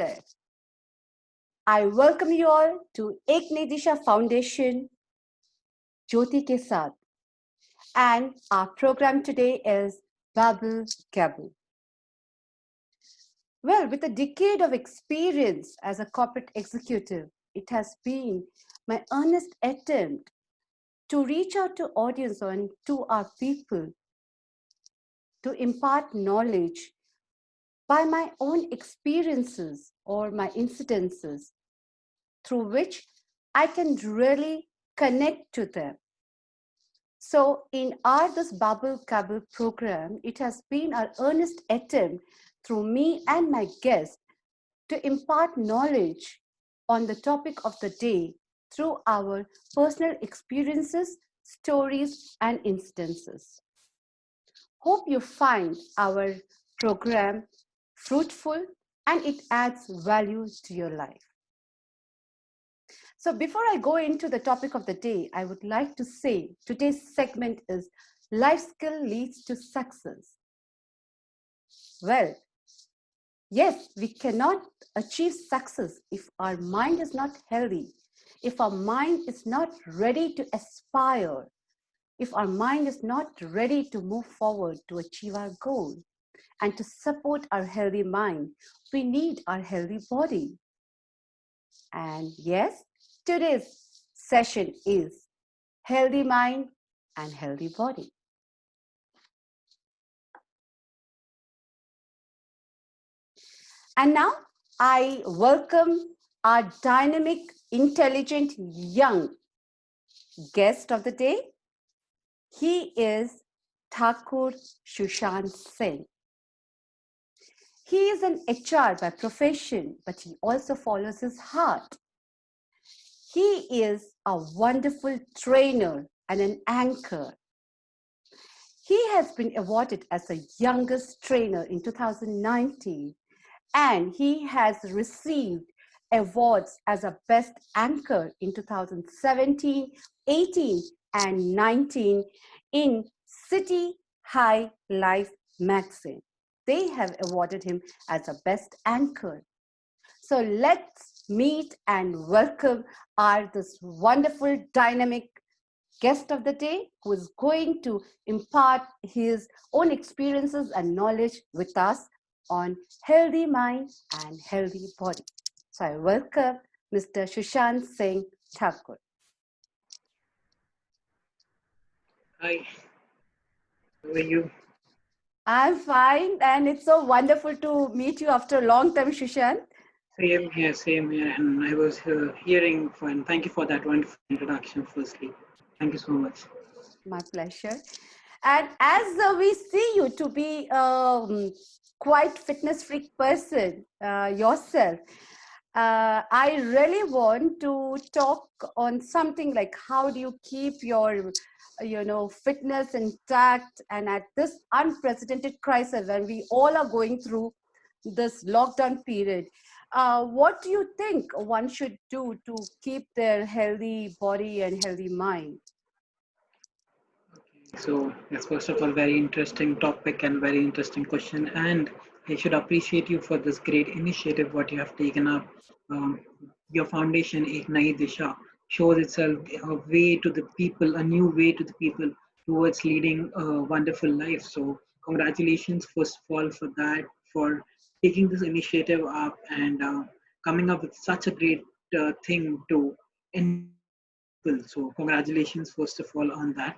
Namaskar. I welcome you all to Ek Nayi Disha Foundation, Jyoti Ke Saath. And our program today is Babble Gabble. Well, with a decade of experience as a corporate executive, it has been my earnest attempt to reach out to audience and to our people to impart knowledge by my own experiences or my incidences through which I can really connect to them. So in our this Babble Gabble program, it has been our earnest attempt through me and my guests to impart knowledge on the topic of the day through our personal experiences, stories, and instances. Hope you find our program fruitful and it adds value to your life. So before I go into the topic of the day, I would like to say today's segment is Life Skill Leads to Success. Well, yes, we cannot achieve success if our mind is not healthy, if our mind is not ready to aspire, if our mind is not ready to move forward to achieve our goal. And to support our healthy mind, we need our healthy body. And yes, today's session is healthy mind and healthy body. And now I welcome our dynamic, intelligent, young guest of the day. He is Thakur Sushant Singh. He is an HR by profession, but he also follows his heart. He is a wonderful trainer and an anchor. He has been awarded as the youngest trainer in 2019, and he has received awards as a best anchor in 2017, 18, and 19 in City High Life magazine. They have awarded him as a best anchor. So let's meet and welcome this wonderful, dynamic guest of the day who is going to impart his own experiences and knowledge with us on healthy mind and healthy body. So I welcome Mr. Sushant Singh Thakur. Hi, how are you? I'm fine, and it's so wonderful to meet you after a long time, Sushant. Same here. And I was hearing, and thank you for that wonderful introduction, firstly. Thank you so much. My pleasure. And as we see you to be quite fitness freak person yourself, I really want to talk on something like how do you keep your fitness intact, and at this unprecedented crisis when we all are going through this lockdown period, what do you think one should do to keep their healthy body and healthy mind? So, that's first of all very interesting topic and very interesting question. And I should appreciate you for this great initiative what you have taken up. Um, your foundation, Ek Nayi Disha, shows itself a way to the people, a new way to the people towards leading a wonderful life. So, congratulations first of all for that, for taking this initiative up and coming up with such a great thing to people. So, congratulations first of all on that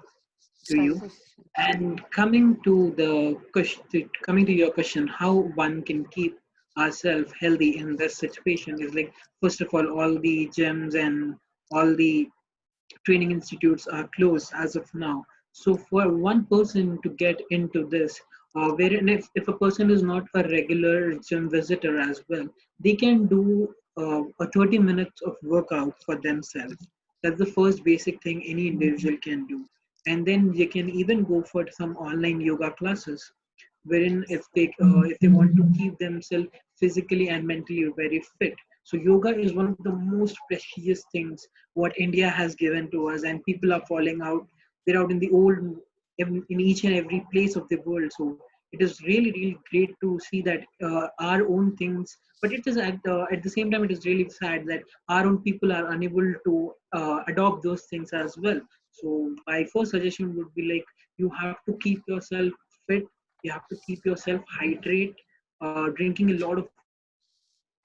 to Thank you. you. And coming to your question, how one can keep ourselves healthy in this situation is like first of all the gyms and all the training institutes are closed as of now. So for one person to get into this, wherein if a person is not a regular gym visitor as well, they can do a 30 minutes of workout for themselves. That's the first basic thing any individual can do. And then they can even go for some online yoga classes, wherein if they want to keep themselves physically and mentally very fit. So yoga is one of the most precious things what India has given to us, and people are falling out. They're out in the old, in each and every place of the world. So it is really great to see that our own things, but it is at the same time, it is really sad that our own people are unable to adopt those things as well. So my first suggestion would be like, you have to keep yourself fit, you have to keep yourself hydrate, drinking a lot of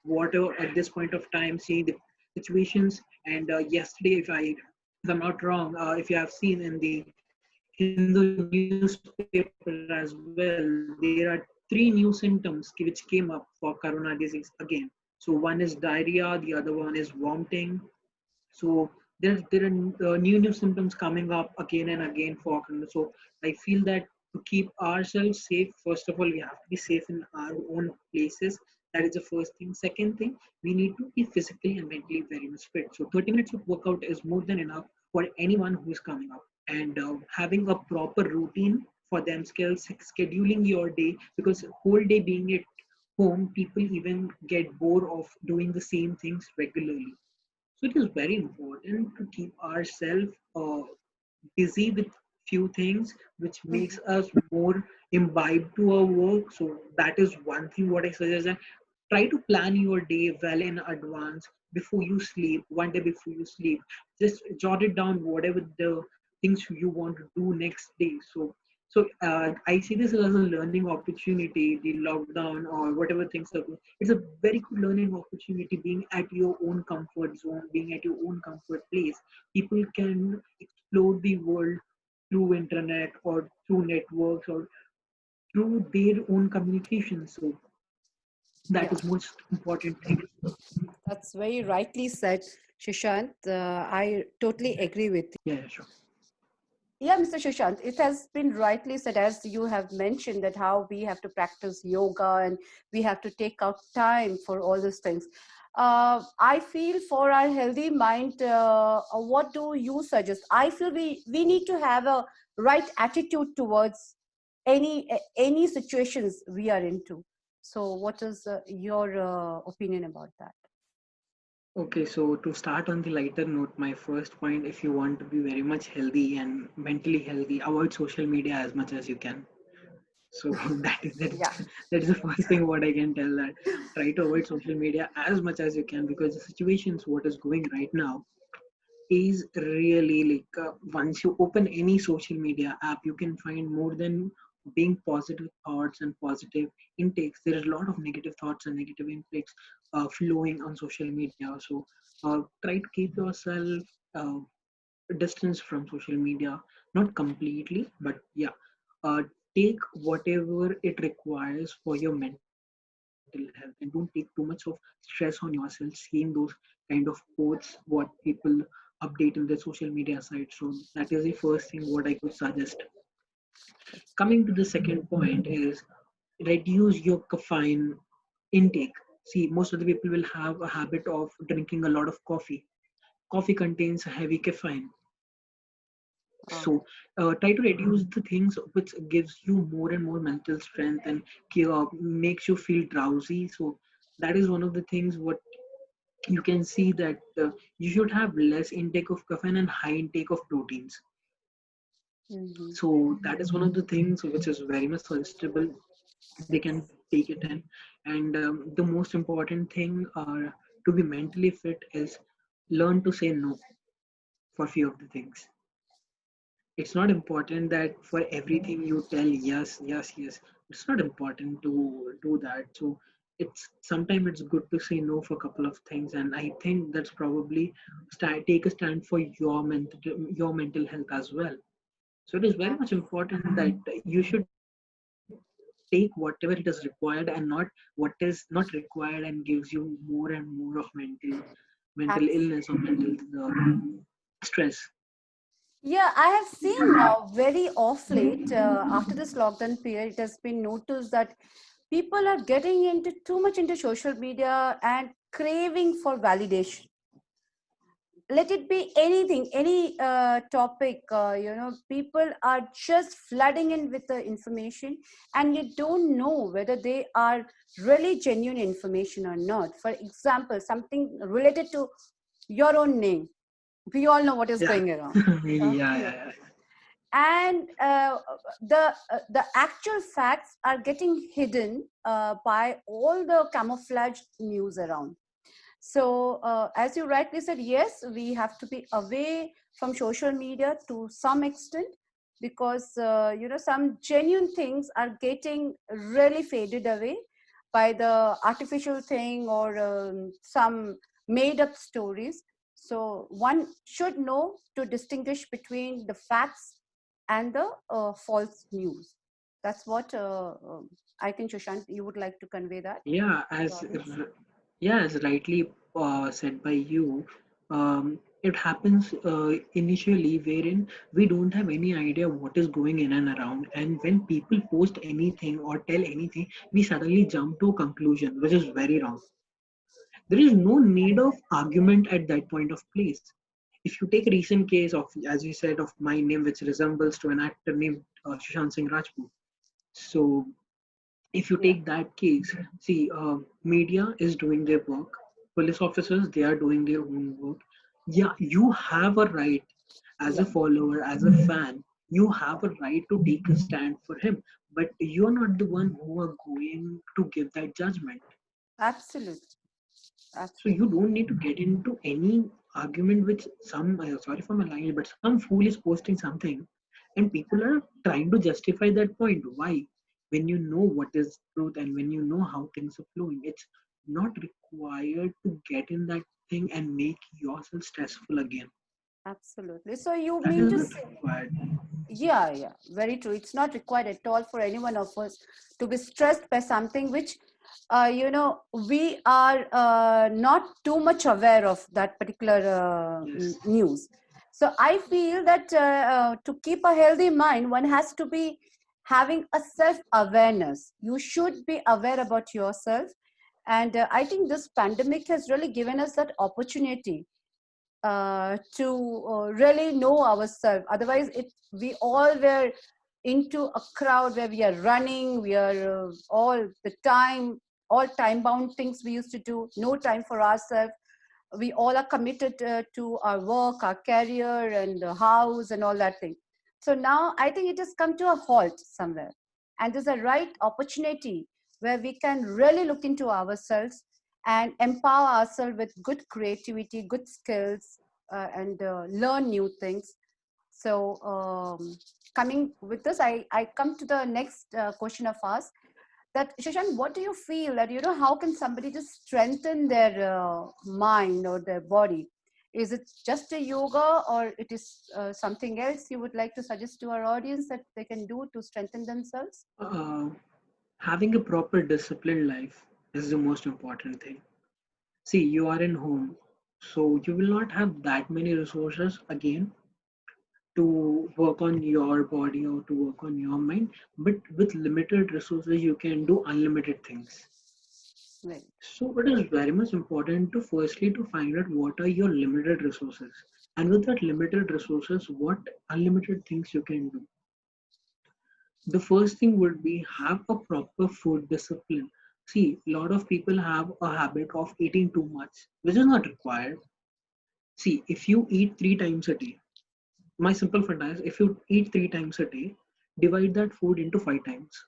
water at this point of time, seeing the situations. And yesterday, if I'm not wrong, if you have seen in the Hindu newspaper as well, there are three new symptoms which came up for corona disease again. So one is diarrhea, the other one is vomiting. So there are new symptoms coming up again and again for corona. So I feel that to keep ourselves safe, first of all, we have to be safe in our own places. That is the first thing. Second thing, we need to be physically and mentally very much fit. So 30 minutes of workout is more than enough for anyone who is coming up. And having a proper routine for themselves, scheduling your day, because whole day being at home, people even get bored of doing the same things regularly. So it is very important to keep ourselves busy with few things which makes Mhm. us more imbibed to our work. So that is one thing what I suggest, that try to plan your day well in advance before you sleep, one day before you sleep. Just jot it down, whatever the things you want to do next day. So I see this as a learning opportunity, the lockdown or whatever things are going. It's a very good learning opportunity, being at your own comfort zone, being at your own comfort place. People can explore the world through internet or through networks or through their own communication. So that Yeah, is most important thing. that's very rightly said, Shishant. I totally agree with you. Yeah, sure. Yeah, Mr. Shishant, it has been rightly said, as you have mentioned, that how we have to practice yoga and we have to take out time for all these things. I feel for our healthy mind, what do you suggest? I feel we need to have a right attitude towards any situations we are into. So, what is your opinion about that? Okay, so to start on the lighter note, my first point, if you want to be very much healthy and mentally healthy, avoid social media as much as you can. So Yeah. that is the first thing what I can tell, that try to avoid social media as much as you can, because the situations what is going right now is really like, once you open any social media app, you can find more than being positive thoughts and positive intakes. There is a lot of negative thoughts and negative intakes flowing on social media. So try to keep yourself uh, distance from social media, not completely, but yeah, uh, take whatever it requires for your mental health, and don't take too much of stress on yourself seeing those kind of quotes what people update in their social media site. So that is the first thing what I could suggest. Coming to the second point is, reduce your caffeine intake. See, most of the people will have a habit of drinking a lot of coffee. Coffee contains heavy caffeine. Uh, So try to reduce the things which gives you more and more mental strength and makes you feel drowsy. So that is one of the things what you can see, that you should have less intake of caffeine and high intake of proteins. mhm. So that is one of the things which is very much suggestible. They can take it in. And the most important thing to be mentally fit is learn to say no for few of the things. It's not important that for everything you tell yes, yes, yes. It's not important to do that. So it's sometimes it's good to say no for a couple of things, and I think that's probably take a stand for your mental health as well. So it is very much important that you should take whatever it is required and not what is not required and gives you more and more of mental illness or mental stress. Yeah, I have seen now very off late after this lockdown period, it has been noticed that people are getting into too much into social media and craving for validation. Let it be anything, any topic, people are just flooding in with the information, and you don't know whether they are really genuine information or not. For example, something related to your own name. We all know what is Yeah. going around. Yeah, Okay. yeah, yeah. and the actual facts are getting hidden by all the camouflaged news around. So as you rightly said, yes, we have to be away from social media to some extent, because some genuine things are getting really faded away by the artificial thing, or some made up stories. So one should know to distinguish between the facts and the false news. That's what I think, Sushant, you would like to convey that Yeah, to the audience. yeah, as rightly said by you, it happens initially wherein we don't have any idea what is going in and around, and when people post anything or tell anything, we suddenly jump to a conclusion, which is very wrong. There is no need of argument at that point of place. If you take a recent case of, as you said, of My Name, which resembles to an actor named Sushant Singh Rajput. So if you Yeah, take that case, see, media is doing their work, police officers, they are doing their own work. Yeah, you have a right as yeah, a follower, as a fan, you have a right to take a stand for him, but you're not the one who are going to give that judgment. absolutely, So you absolutely. don't need to get into any argument with some, sorry for my language, but some fool is posting something and people are trying to justify that point. Why? When you know what is truth and when you know how things are flowing, it's not required to get in that thing and make yourself stressful again. Absolutely. So you That mean is to not say, required. yeah, yeah, very true. It's not required at all for any one of us to be stressed by something which, we are not too much aware of that particular Yes. news. So I feel that to keep a healthy mind, one has to be having a self-awareness. You should be aware about yourself. And I think this pandemic has really given us that opportunity to really know ourselves. Otherwise, we all were into a crowd where we are running, we are all the time, all time bound things we used to do, no time for ourselves. We all are committed to our work, our career, and the house, and all that thing. So now I think it has come to a halt somewhere. And there's a right opportunity where we can really look into ourselves and empower ourselves with good creativity, good skills, and learn new things. So, coming with this, I come to the next question of ours. That Shashank, what do you feel that how can somebody just strengthen their mind or their body? Is it just a yoga, or it is something else you would like to suggest to our audience that they can do to strengthen themselves? Uh, Having a proper disciplined life is the most important thing. See, you are in home, so you will not have that many resources again to work on your body or to work on your mind, but with limited resources you can do unlimited things. Right. So it is very much important to firstly to find out what are your limited resources, and with that limited resources what unlimited things you can do. The first thing would be have a proper food discipline. See, a lot of people have a habit of eating too much, which is not required. See, if you eat 3 times a day, my simple funda is if you eat 3 times a day, divide that food into 5 times.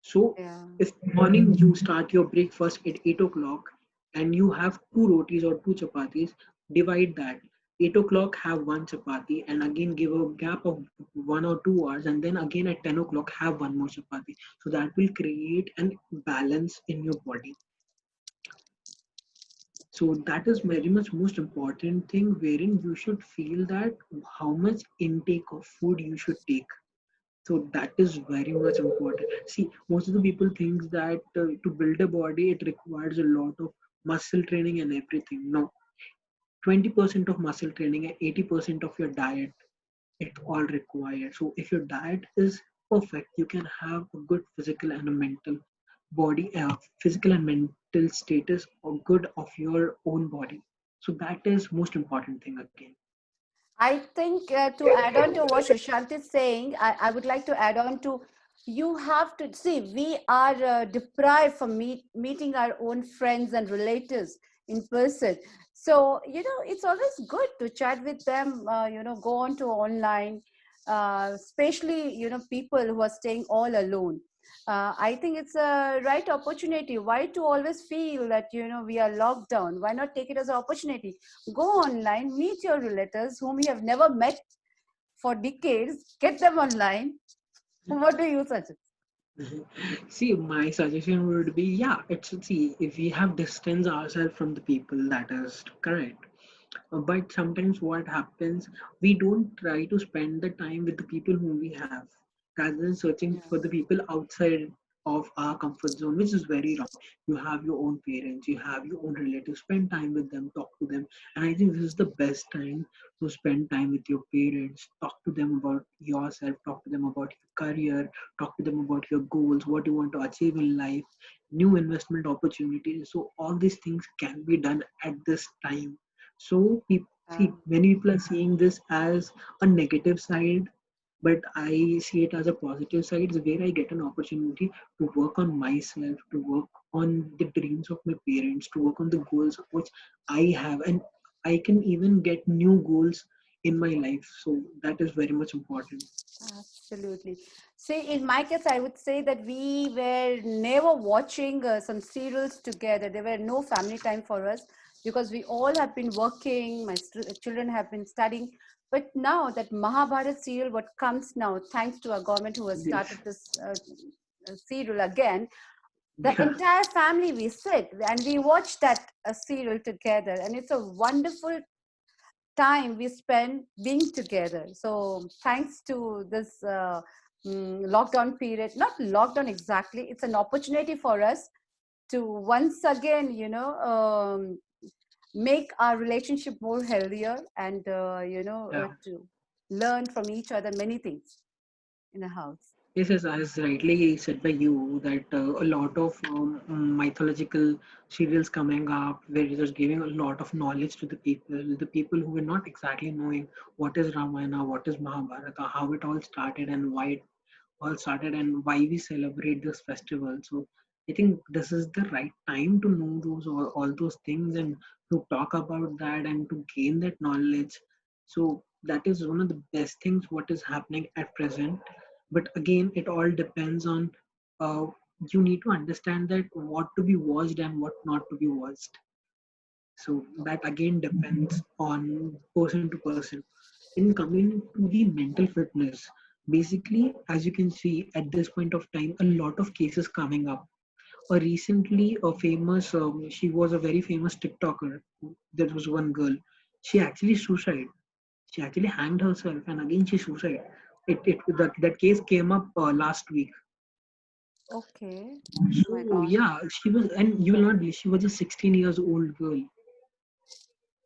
So Yeah. if morning you start your breakfast at 8 o'clock and you have two rotis or two chapatis, divide that. 8 o'clock have one chapati and again give a gap of 1 or 2 hours, and then again at 10 o'clock have one more chapati. So that will create an balance in your body. So that is very much most important thing wherein you should feel that how much intake of food you should take. So that is very much important. See, most of the people think that to build a body it requires a lot of muscle training and everything. No, 20% of muscle training and 80% of your diet, it's all required. So if your diet is perfect, you can have a good physical and a mental body, physical and mental status or good of your own body. So that is most important thing again. I think to add on to what Sushant is saying, I would like to add on to, you have to see, we are deprived from meeting our own friends and relatives in person. So, it's always good to chat with them, go on to online. especially, people who are staying all alone. I think it's a right opportunity. Why to always feel that, we are locked down? Why not take it as an opportunity? Go online, meet your relatives whom you have never met for decades, get them online. What do you suggest? See, my suggestion would be, yeah, see, if we have distanced ourselves from the people, that is correct. But sometimes what happens, we don't try to spend the time with the people whom we have, rather than searching Yeah. for the people outside of our comfort zone, which is very wrong. You have your own parents, you have your own relatives, spend time with them, talk to them. And I think this is the best time to spend time with your parents, talk to them about yourself, talk to them about your career, talk to them about your goals, what you want to achieve in life, new investment opportunities. So all these things can be done at this time. So people Uh, see, many people are seeing this as a negative side, but I see it as a positive side, where I get an opportunity to work on myself, to work on the dreams of my parents, to work on the goals which I have, and I can even get new goals in my life. So that is very much important. Absolutely. See, in my case, I would say that we were never watching some serials together. There were no family time for us because we all have been working. My children have been studying. But now that Mahabharat serial, what comes now, thanks to our government who has Yes. started this serial again, the Yeah. entire family we sit and we watch that serial together, and it's a wonderful time we spend being together. So thanks to this lockdown period, not lockdown exactly, it's an opportunity for us to once again, make our relationship more healthier and, Yeah. to learn from each other many things in a house. Yes, yes, as rightly said by you, that a lot of mythological serials coming up, where it is giving a lot of knowledge to the people who are not exactly knowing what is Ramayana, what is Mahabharata, how it all started, and why it all started, and why we celebrate this festival. So I think this is the right time to know all those things, and to talk about that and to gain that knowledge. So that is one of the best things what is happening at present. But again, it all depends on, uh, you need to understand that what to be watched and what not to be watched. So that again depends on person to person. In coming to the mental fitness, basically, as you can see at this point of time, a lot of cases coming up. Recently, a famous, she was a very famous TikToker. There was one girl. She actually suicide. She actually hanged herself, and again she suicide. That case came up last week. Okay. My So God. yeah, she was, and you will not believe, she was a 16 years old girl,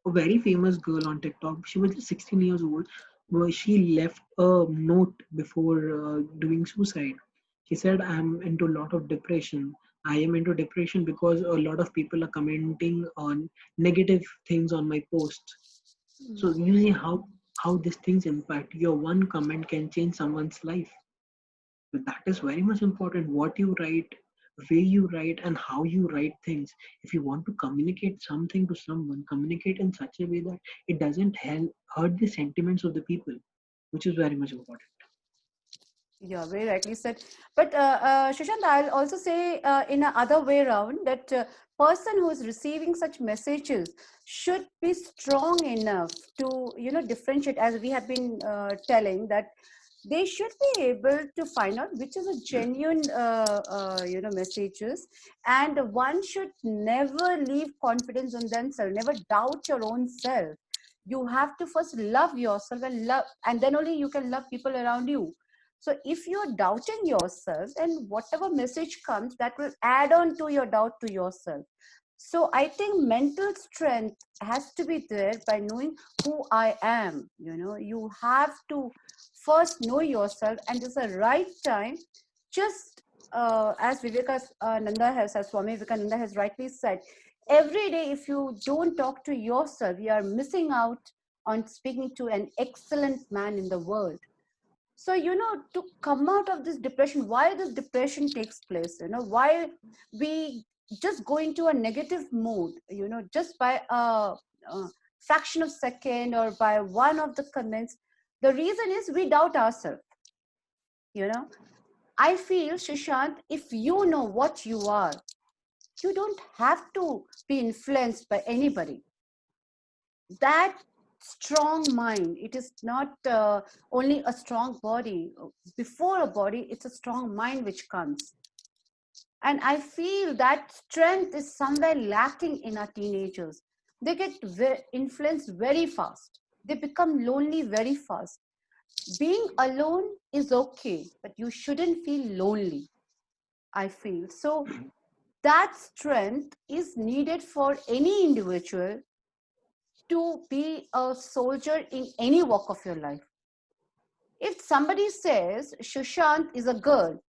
a very famous girl on TikTok. She was just 16 years old. But she left a note before doing suicide. She said, "I'm into a lot of depression. I am into depression because a lot of people are commenting on negative things on my posts." So Mm. you see how these things impact. Your one comment can change someone's life. So that is very much important. What you write, where you write, and how you write things. If you want to communicate something to someone, communicate in such a way that it doesn't hurt the sentiments of the people, which is very much important. Yeah, very rightly said. But Shashant, I'll also say in a other way around that person who is receiving such messages should be strong enough to, differentiate, as we have been telling, that they should be able to find out which is a genuine, messages, and one should never leave confidence on themselves, never doubt your own self. You have to first love yourself and then only you can love people around you. So if you're doubting yourself, then whatever message comes, that will add on to your doubt to yourself. So I think mental strength has to be there by knowing who I am. You have to first know yourself, and it's the right time. Just as Vivekananda as Swami Vivekananda has rightly said, every day if you don't talk to yourself, you are missing out on speaking to an excellent man in the world. So to come out of this depression, why this depression takes place, why we just go into a negative mood, just by a fraction of second or by one of the comments, The reason is we doubt ourselves. You know, I feel, Shishant, if you know what you are, you don't have to be influenced by anybody. That strong mind, it is not only a strong body. Before a body, it's a strong mind which comes. And I feel that strength is somewhere lacking in our teenagers. They get influenced very fast. They become lonely very fast. Being alone is okay, but you shouldn't feel lonely, I feel. So that strength is needed for any individual to be a soldier in any walk of your life. If somebody says Sushant is a girl,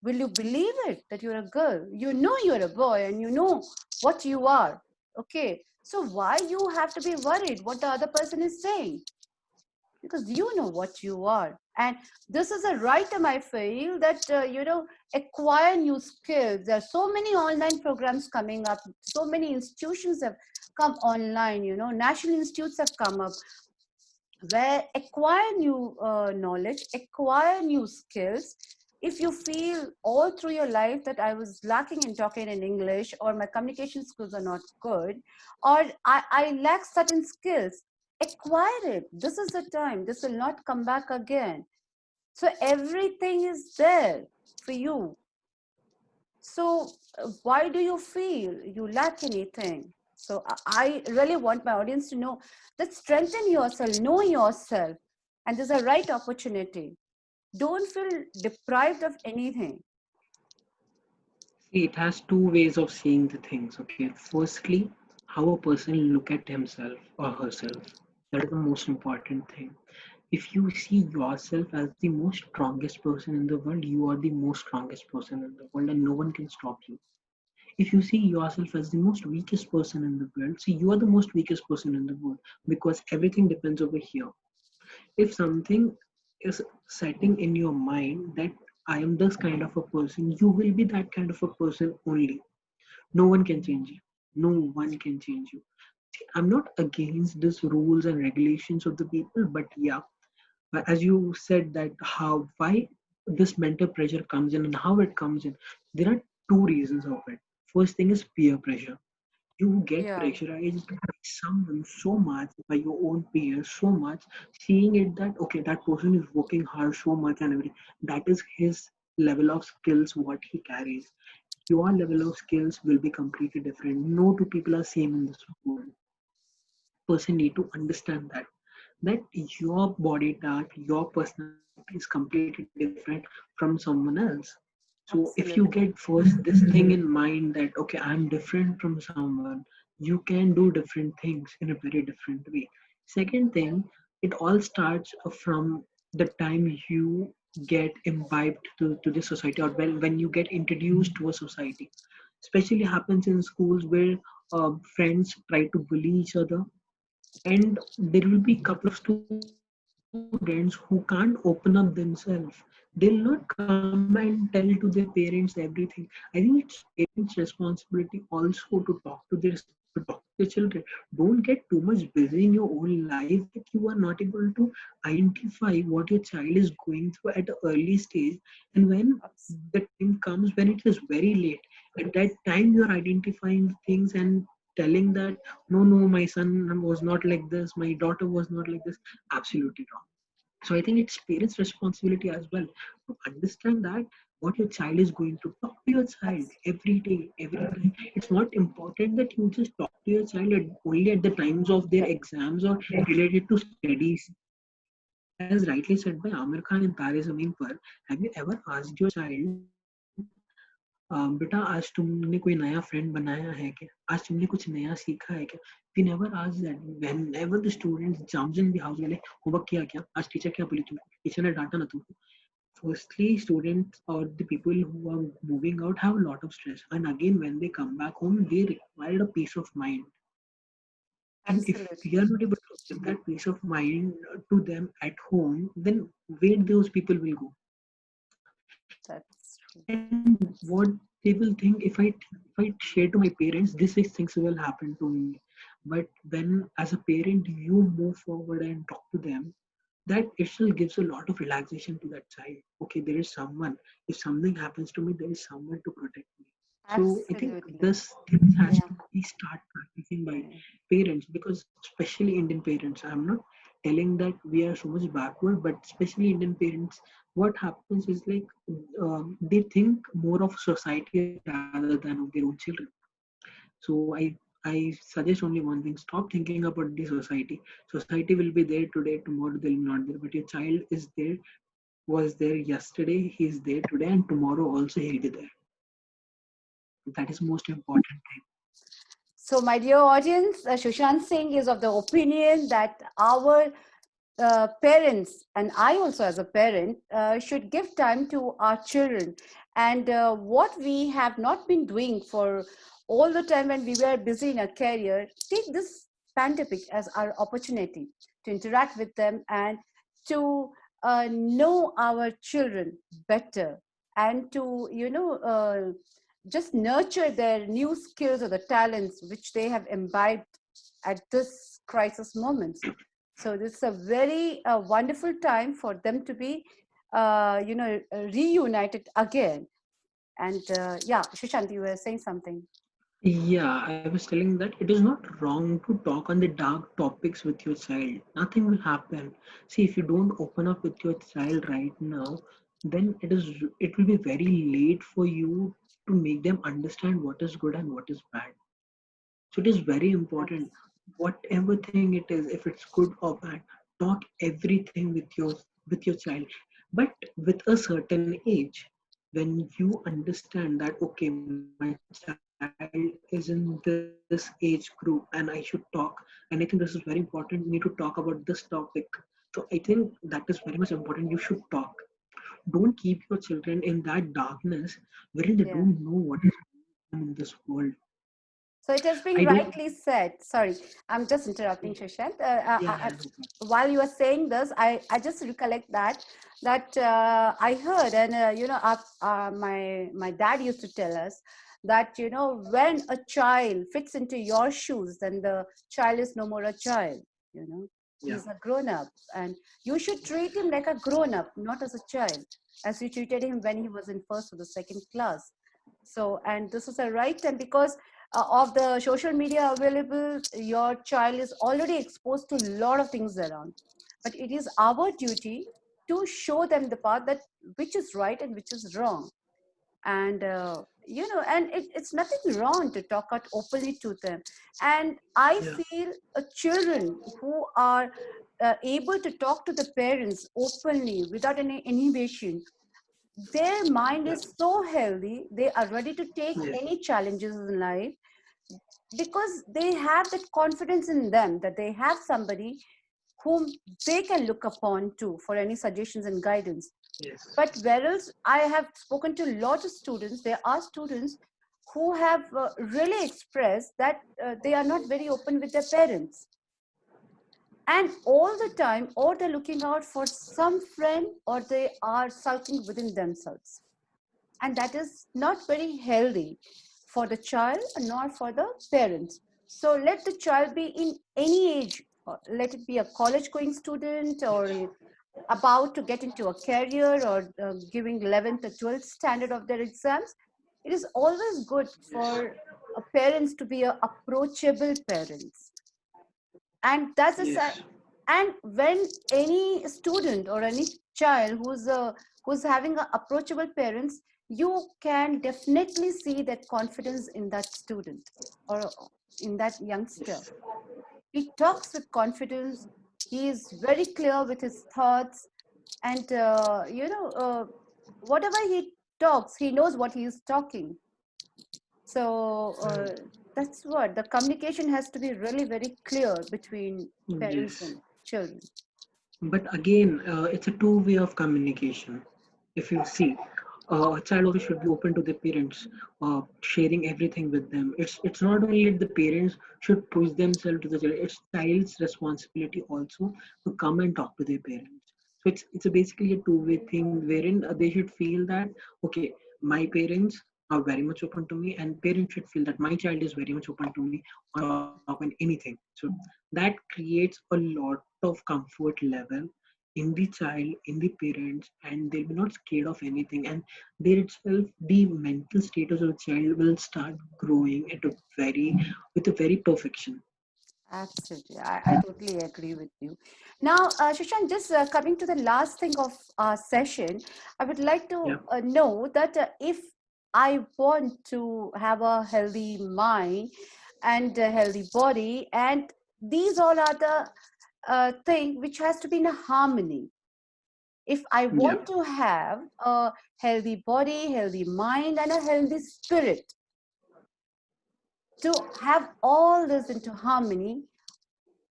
will you believe it that you're a girl? You know you're a boy and you know what you are. Okay. So why you have to be worried what the other person is saying? Because you know what you are. And this is a right time I feel that, acquire new skills. There are so many online programs coming up. So many institutions have come online, national institutes have come up where acquire new knowledge, acquire new skills. If you feel all through your life that I was lacking in talking in English, or my communication skills are not good, or I lack certain skills, acquire it. This is the time. This will not come back again. So everything is there for you. So why do you feel you lack anything? So I really want my audience to know that strengthen yourself, know yourself, and there's a right opportunity. Don't feel deprived of anything. See, it has two ways of seeing the things. Okay, firstly, how a person look at himself or herself. That is the most important thing. If you see yourself as the most strongest person in the world, you are the most strongest person in the world, and no one can stop you. If you see yourself as the most weakest person in the world, see, you are the most weakest person in the world, because everything depends over here. If something is setting in your mind that I am this kind of a person, you will be that kind of a person only. No one can change you. No one can change you. See, I'm not against these rules and regulations of the people, but yeah, as you said, that how why this mental pressure comes in and how it comes in, there are two reasons of it. First thing is peer pressure. You get Yeah, pressurized by someone so much, by your own peers so much, seeing it that okay, that person is working hard so much and everything. That is his level of skills, what he carries. Your level of skills will be completely different. No two people are same in this world. Person need to understand that your body type, your personality is completely different from someone else. So if you get absolutely. first this thing in mind that okay, I'm different from someone, you can do different things in a very different way. Second thing, it all starts from the time you get imbibed to the society, or when you get introduced to a society. Especially happens in schools where friends try to bully each other, and there will be a couple of students who can't open up themselves. They'll not come and tell to their parents everything. I think it's parents responsibility also to talk to their children. Don't get too much busy in your own life that you are not able to identify what your child is going through at an early stage. And when Abs- the time comes when it is very late, at that time you are identifying things and telling that no, my son was not like this, my daughter was not like this. Absolutely wrong. So I think it's parents responsibility as well to understand that what your child is going to. Talk to your child abs- every day, every time. It's not important that you just talk to your child only at the times of their exams or related to studies. As rightly said by Amir Khan in Tare Zameen Par, have you ever asked your child, बेटा आज तुमने कोई नया friend बनाया है क्या, आज तुमने कुछ नया सीखा है क्या? We never ask that. Whenever the student jumps in the house, बोले होमवर्क किया क्या, आज टीचर क्या बोली तुमको, टीचर ने डांटा ना तुमको. Firstly, students or the people who are moving out have a lot of stress, and again when they come back home they require a peace of mind. And if we are Absolutely. not able to give that peace of mind to them at home, then where those people will go? That's true. And what they will think, if I share to my parents, this is things will happen to me. But when as a parent you move forward and talk to them, that itself gives a lot of relaxation to that child. Okay, there is someone. If something happens to me, there is someone to protect me. So I think Absolutely. this things has Yeah. to be start practicing by Yeah. parents, because especially Indian parents, I'm not telling that we are so much backward, but especially Indian parents, what happens is like they think more of society rather than of their own children. So I suggest only one thing: stop thinking about the society. Society will be there today, tomorrow they'll not there. But your child is there, was there yesterday, he's there today, and tomorrow also he'll be there. That is most important thing. So, my dear audience, Sushant Singh is of the opinion that our parents, and I also as a parent, should give time to our children. And what we have not been doing for all the time when we were busy in our career, take this pandemic as our opportunity to interact with them and to know our children better, and to, just nurture their new skills or the talents which they have imbibed at this crisis moments. So this is a very wonderful time for them to be, reunited again. And yeah, Sushant, you were saying something. Yeah, I was telling that it is not wrong to talk on the dark topics with your child. Nothing will happen. See, if you don't open up with your child right now, then it will be very late for you to make them understand what is good and what is bad. So it is very important, Abs- whatever thing it is, if it's good or bad, talk everything with your child, but with a certain age. When you understand that okay, my child is in this age group and I should talk, and I think this is very important. We need to talk about this topic. So I think that is very much important. You should talk. Don't keep your children in that darkness wherein they don't know what is yeah. going on in this world. So it I has don't. been rightly said. Sorry, I'm just interrupting, Shashant. Yeah, no problem. While you are saying this, I just recollect that I heard, and my dad used to tell us that, when a child fits into your shoes, then the child is no more a child. You know, Yeah. he's a grown up, and you should treat him like a grown up, not as a child, as you treated him when he was in first or the second class. So, and this is a right time because of the social media available, your child is already exposed to a lot of things around. But it is our duty to show them the path that which is right and which is wrong. And and it's nothing wrong to talk out openly to them. And I Yeah. feel children who are able to talk to the parents openly without any inhibition, their mind Yeah. is so healthy, they are ready to take Yes. any challenges in life because they have that confidence in them that they have somebody whom they can look upon to for any suggestions and guidance. Yes. But whereas I have spoken to a lot of students, there are students who have really expressed that they are not very open with their parents, and all the time, or they're looking out for some friend, or they are sulking within themselves, and that is not very healthy for the child nor for the parents. So let the child be in any age, let it be a college going student or about to get into a career or giving 11th or 12th standard of their exams. It is always good for parents to be approachable parents, and that's a Yes. and when any student or any child who's having a approachable parents, you can definitely see that confidence in that student or in that youngster. Yes. He talks with confidence, he is very clear with his thoughts, and whatever he talks, he knows what he is talking. So that's what the communication has to be really very clear between parents Yes. and children. But again, it's a two-way of communication. If you see, a child also should be open to the parents, sharing everything with them. It's not only the parents should push themselves to the child. It's child's responsibility also to come and talk to their parents. So it's basically a two-way thing wherein they should feel that okay, my parents are very much open to me, and parents should feel that my child is very much open to me or talk on anything. So that creates a lot of comfort level in the child, in the parents, and they'll be not scared of anything. And there itself, the mental status of the child will start growing at a very with a very perfection. Absolutely. I totally agree with you. Now, Shashank, just coming to the last thing of our session, I would like to Yeah, know that if I want to have a healthy mind and a healthy body, and these all are the thing which has to be in a harmony. If I yeah, want to have a healthy body, healthy mind, and a healthy spirit, to have all this into harmony,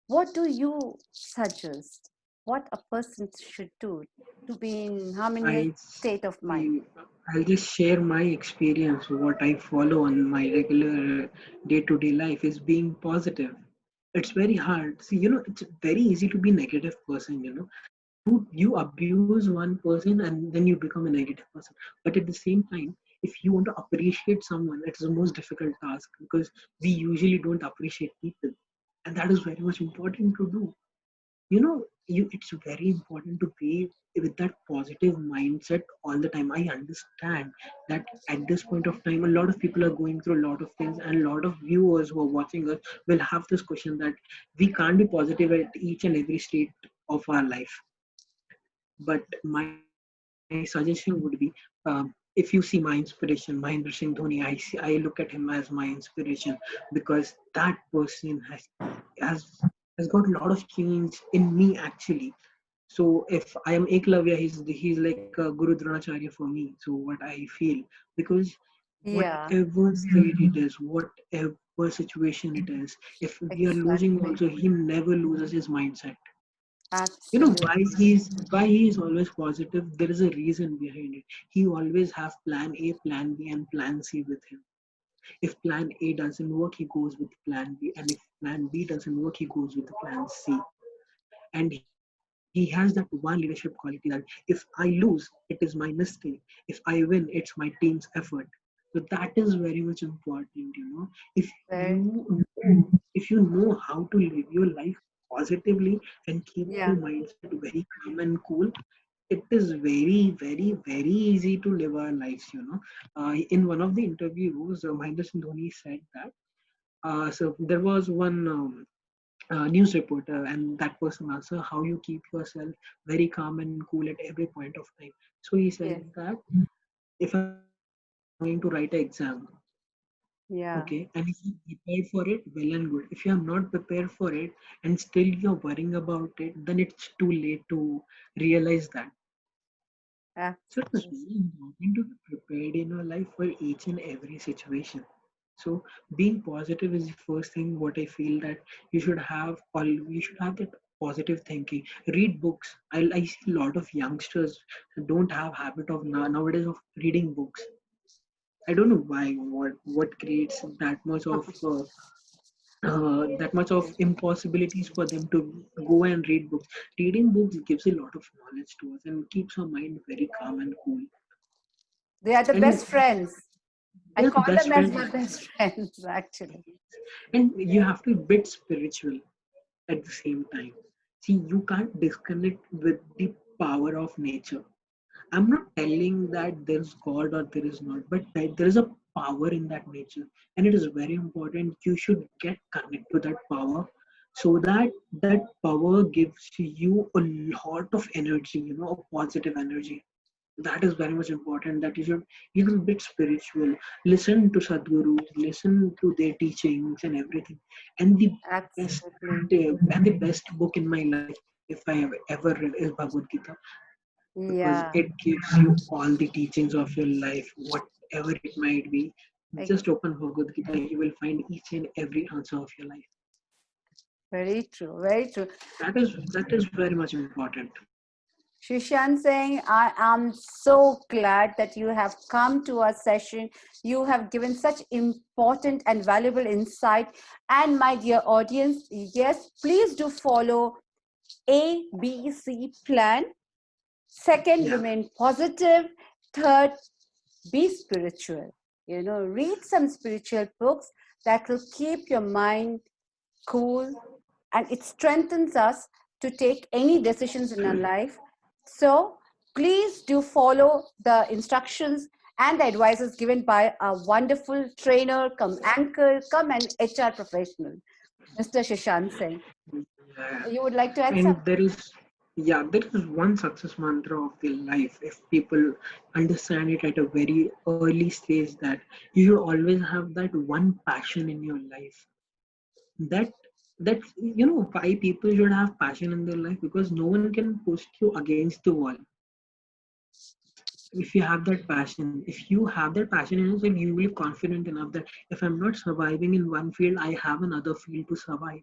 what do you suggest? What a person should do to be in harmonious I, state of mind? I I'll just share my experience. What I follow on my regular day-to-day life is being positive. It's very hard. See, it's very easy to be negative person. You abuse one person and then you become a negative person. But at the same time, if you want to appreciate someone, it's the most difficult task because we usually don't appreciate people, and that is very much important to do. It's very important to be with that positive mindset all the time. I understand that at this point of time, a lot of people are going through a lot of things, and a lot of viewers who are watching us will have this question that we can't be positive at each and every state of our life. But my suggestion would be, if you see my inspiration, Mahendra Singh Dhoni, I look at him as my inspiration because that person has has got a lot of change in me actually. So if I am Eklavya, he's like a Guru Dronacharya for me. So what I feel, because Yeah, whatever state it is, whatever situation it is, if we are losing exactly. also, he never loses his mindset. Why Absolutely. he is always positive? There is a reason behind it. He always have plan A, plan B, and plan C with him. If plan A doesn't work, he goes with plan B, and if plan B doesn't work, he goes with the plan C. And he has that one leadership quality that if I lose, it is my mistake. If I win, it's my team's effort. So that is very much important. If Very, you know how to live your life positively and keep yeah, your mindset very calm and cool, it is very, very, very easy to live our lives. In one of the interviews, Mahendra Singh Dhoni said that. So there was one news reporter, and that person asked her how you keep yourself very calm and cool at every point of time. So he said yes, that if I'm going to write an exam, okay, and if yeah, you prepared for it, well and good. If you are not prepared for it and still you're worrying about it, then it's too late to realize that. So it is absolutely. very important to be prepared in your life for each and every situation. So being positive is the first thing what I feel that you should have that positive thinking. Read books. I see a lot of youngsters who don't have habit of nowadays of reading books. I don't know why. What creates that much of impossibilities for them to go and read books. Reading books gives a lot of knowledge to us and keeps our mind very calm and cool. They are the And best friends. I they're the call best them as friends. my best friends, actually. And you have to be a bit spiritual at the same time. See, you can't disconnect with the power of nature. I'm not telling that there's God or there is not, but that there is a power in that nature, and it is very important. You should get connected to that power, so that that power gives you a lot of energy, a positive energy. That is very much important. That you should even a bit spiritual. Listen to Sadhgurus, listen to their teachings and everything. And the best Absolutely. and the best book in my life, if I have ever read, is Bhagavad Gita because it Yeah, gives you all the teachings of your life, whatever it might be. ex- Just open Bhagavad Gita, you will find each and every answer of your life. very true, very true. That is very much important. Shushan Singh, I am so glad that you have come to our session. You have given such important and valuable insight. And my dear audience, yes, please do follow ABC plan. Second, Yeah, remain positive. Third, be spiritual. Read some spiritual books that will keep your mind cool, and it strengthens us to take any decisions in our life. So please do follow the instructions and the advices given by a wonderful trainer, come anchor, come an HR professional, Mr. Shashank Singh. Yeah. You would like to add And something? there is one success mantra of their life. If people understand it at a very early stage, that you should always have that one passion in your life. That why people should have passion in their life, because no one can push you against the wall. If you have that passion, if you have that passion in yourself, you will be confident enough that if I'm not surviving in one field, I have another field to survive.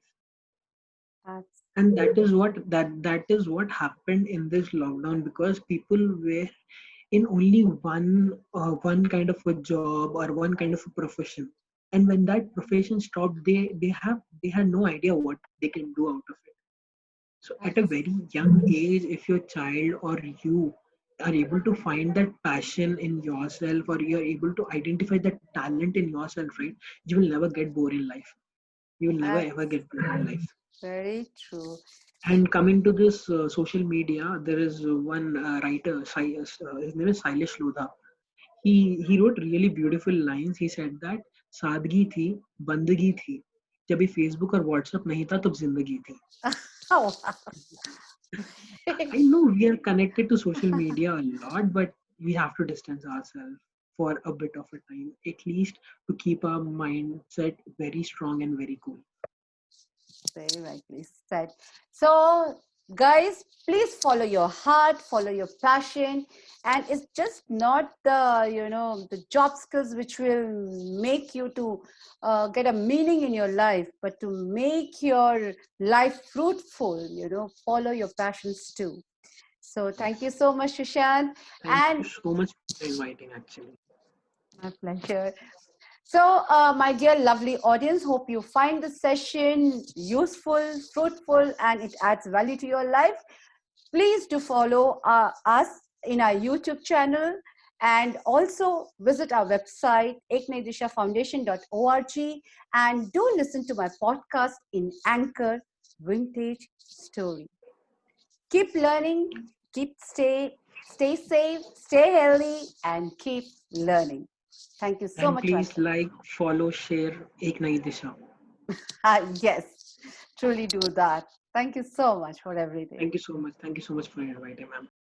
That's And that is what happened in this lockdown, because people were in only one kind of a job or one kind of a profession. And when that profession stopped, they had no idea what they can do out of it. So at a that's very young age, if your child or you are able to find that passion in yourself, or you're able to identify that talent in yourself, right, you will never get bored in life. You will never ever that's get bored in life. very true. And coming to this social media, there is one writer, his name is Sailesh Lodha. He wrote really beautiful lines. He said that सादगी थी, बंदगी थी, जब ये Facebook और WhatsApp नहीं था तब जिंदगी थी. Oh, I know we are connected to social media a lot, but we have to distance ourselves for a bit of a time, at least to keep our mindset very strong and very cool. very rightly said. So, guys, please follow your heart, follow your passion, and it's just not the job skills which will make you to get a meaning in your life, but to make your life fruitful. Follow your passions too. So, thank you so much, Shushan, Thank you and so much for inviting, actually. my pleasure. So, my dear lovely audience, hope you find the session useful, fruitful, and it adds value to your life. Please do follow us in our YouTube channel and also visit our website, eknaidishafoundation.org, and do listen to my podcast in Anchor Vintage Story. Keep learning, stay safe, stay healthy, and keep learning. Thank you so And much once please again. like, follow, share Ek Nayi Disha. Yes, truly do that. Thank you so much for everything. Thank you so much. Thank you so much for inviting, ma'am.